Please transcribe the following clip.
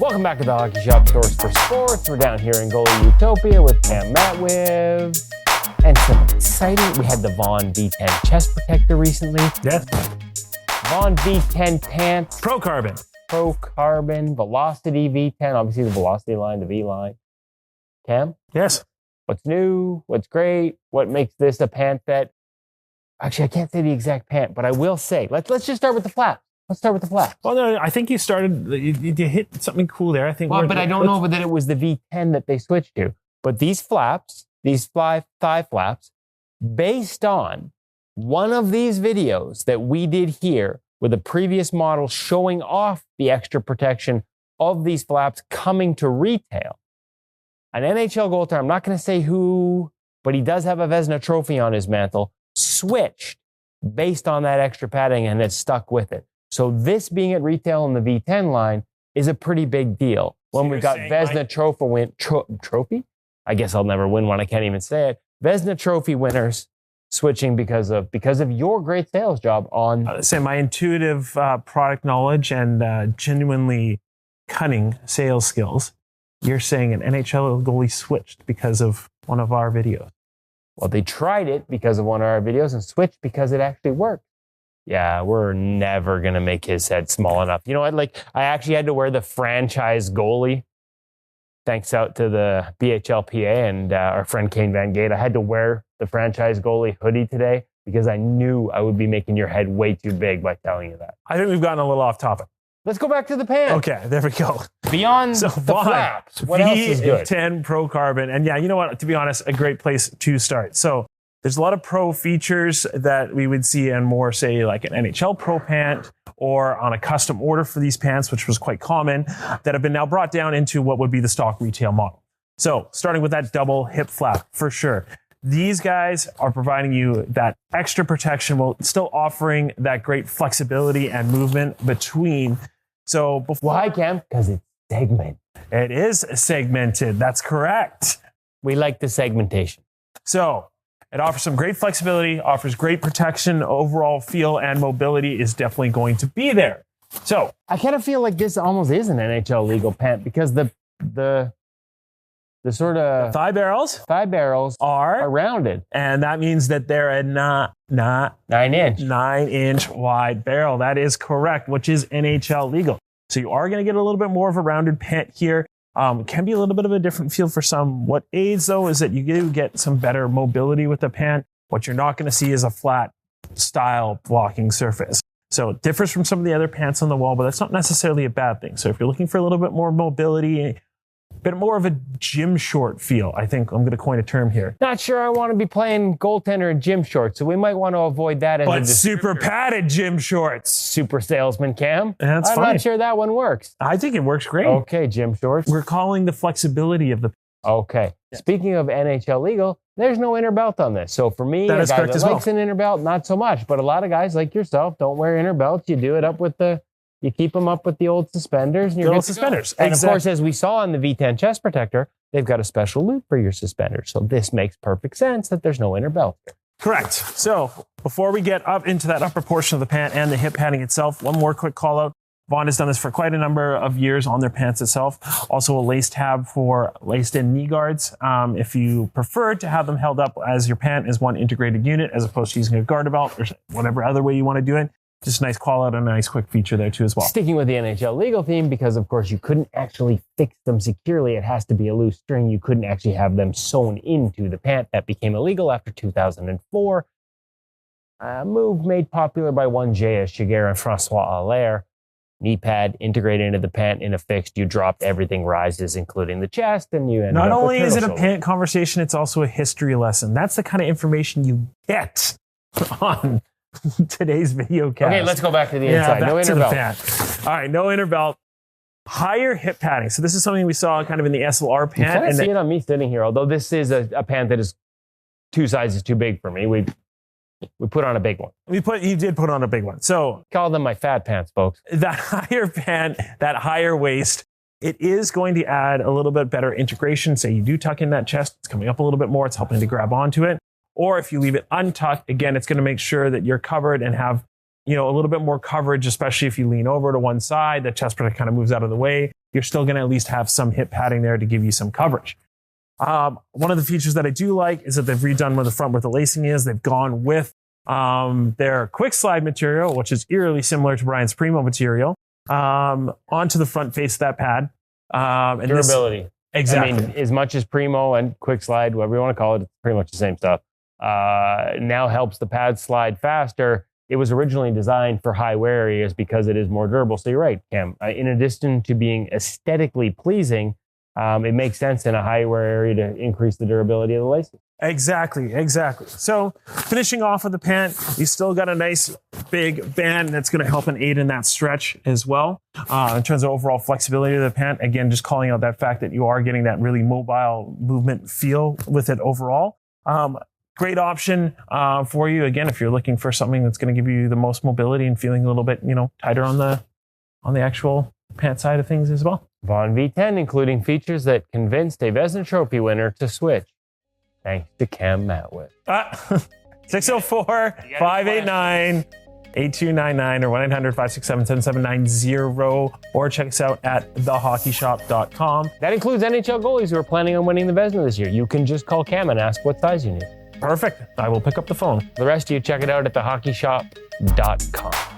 Welcome back to the Hockey Shop Source for Sports. We're down here in Goalie Utopia with Cam Matwiv. And some exciting, we had the Vaughn V10 chest protector recently. Yes. Vaughn V10 pants. ProCarbon. Velocity V10. Obviously the Velocity line, the V line. Cam? Yes. What's new? What's great? What makes this a pant that... Actually, I can't say the exact pant, but I will say, let's just start with the flap. Let's start with the flaps. Well, no, I think you hit something cool there. I think. Well, but I don't know that it was the V10 that they switched to. But these flaps, these thigh flaps, based on one of these videos that we did here with a previous model showing off the extra protection of these flaps coming to retail. An NHL goaltender, I'm not going to say who, but he does have a Vezina Trophy on his mantle, switched based on that extra padding and has stuck with it. So this being at retail in the V10 line is a pretty big deal. When we got Vezina Trophy, I guess I'll never win one. I can't even say it. Vezina Trophy winners switching because of your great sales job on. Say my intuitive product knowledge and genuinely cunning sales skills. You're saying an NHL goalie switched because of one of our videos. Well, they tried it because of one of our videos and switched because it actually worked. Yeah, we're never going to make his head small enough. You know what? Like, I actually had to wear the franchise goalie. Thanks out to the BHLPA and our friend Kane Van Gate. I had to wear the franchise goalie hoodie today because I knew I would be making your head way too big by telling you that. I think we've gotten a little off topic. Let's go back to the pants. Okay, there we go. Beyond the flaps, what else is good? V10 ProCarbon. And yeah, you know what? To be honest, a great place to start. So there's a lot of pro features that we would see in more, say, like an NHL Pro pant or on a custom order for these pants, which was quite common, that have been now brought down into what would be the stock retail model. So starting with that double hip flap, for sure. These guys are providing you that extra protection while still offering that great flexibility and movement between. So why, Cam? Because it's segmented. It is segmented. That's correct. We like the segmentation. So it offers some great flexibility, offers great protection, overall feel and mobility is definitely going to be there. So I kind of feel like this almost is an NHL legal pant because the sort of thigh barrels are rounded. And that means that they're a 9-inch wide barrel. That is correct, which is NHL legal. So you are going to get a little bit more of a rounded pant here. Can be a little bit of a different feel for some. What aids, though, is that you do get some better mobility with the pant. What you're not going to see is a flat style blocking surface. So it differs from some of the other pants on the wall, but that's not necessarily a bad thing. So if you're looking for a little bit more mobility, a bit more of a gym short feel, I think I'm going to coin a term here. Not sure I want to be playing goaltender in gym shorts, so we might want to avoid that. But super padded gym shorts. Super salesman, Cam. That's I'm not sure that one works. I think it works great. Okay, gym shorts. We're calling the flexibility of the... Okay. Yeah. Speaking of NHL legal, there's no inner belt on this. So for me, a guy that likes an inner belt, not so much. But a lot of guys like yourself don't wear inner belts. You do it up with you keep them up with the old suspenders. And you're old suspenders. And of course, as we saw on the V10 chest protector, they've got a special loop for your suspenders. So this makes perfect sense that there's no inner belt. Correct. So before we get up into that upper portion of the pant and the hip padding itself, one more quick call out. Vaughn has done this for quite a number of years on their pants itself. Also a lace tab for laced-in knee guards. If you prefer to have them held up as your pant is one integrated unit as opposed to using a garter belt or whatever other way you want to do it, just a nice call out and a nice quick feature there too as well. Sticking with the NHL legal theme, because of course you couldn't actually fix them securely. It has to be a loose string. You couldn't actually have them sewn into the pant. That became illegal after 2004. A move made popular by one J.S. Chiguer and Francois Allaire. Knee pad integrated into the pant in a fixed. You dropped, everything rises, including the chest, and you end up. Not only is it a pant conversation, it's also a history lesson. That's the kind of information you get on today's video cast. Okay, let's go back to the inside. No inner belt. All right, no inner belt. Higher hip padding. So this is something we saw kind of in the SLR pant. You kind of see it on me sitting here, although this is a pant that is 2 sizes too big for me. We put on a big one. You did put on a big one. So call them my fat pants, folks. That higher pant, that higher waist, it is going to add a little bit better integration. Say you do tuck in that chest, it's coming up a little bit more. It's helping to grab onto it. Or if you leave it untucked, again, it's going to make sure that you're covered and have, a little bit more coverage, especially if you lean over to one side, the chest protector kind of moves out of the way. you're still going to at least have some hip padding there to give you some coverage. One of the features that I do like is that they've redone where the front where the lacing is. They've gone with their quick slide material, which is eerily similar to Brian's Primo material, onto the front face of that pad. And durability. Exactly. I mean, as much as Primo and quick slide, whatever you want to call it, it's pretty much the same stuff. Now helps the pad slide faster. It was originally designed for high wear areas because it is more durable. So you're right, Cam. In addition to being aesthetically pleasing, it makes sense in a high wear area to increase the durability of the laces. Exactly. So finishing off with the pant, you still got a nice big band that's going to help and aid in that stretch as well. In terms of overall flexibility of the pant, again, just calling out that fact that you are getting that really mobile movement feel with it overall. Great option for you, again, if you're looking for something that's going to give you the most mobility and feeling a little bit, tighter on the actual pant side of things as well. Vaughn V10, including features that convinced a Vezina Trophy winner to switch. Thanks to Cam Matwick. 604-589-8299 or 1-800-567-7790 or check us out at thehockeyshop.com. That includes NHL goalies who are planning on winning the Vezina this year. You can just call Cam and ask what size you need. Perfect. I will pick up the phone. The rest of you, check it out at thehockeyshop.com.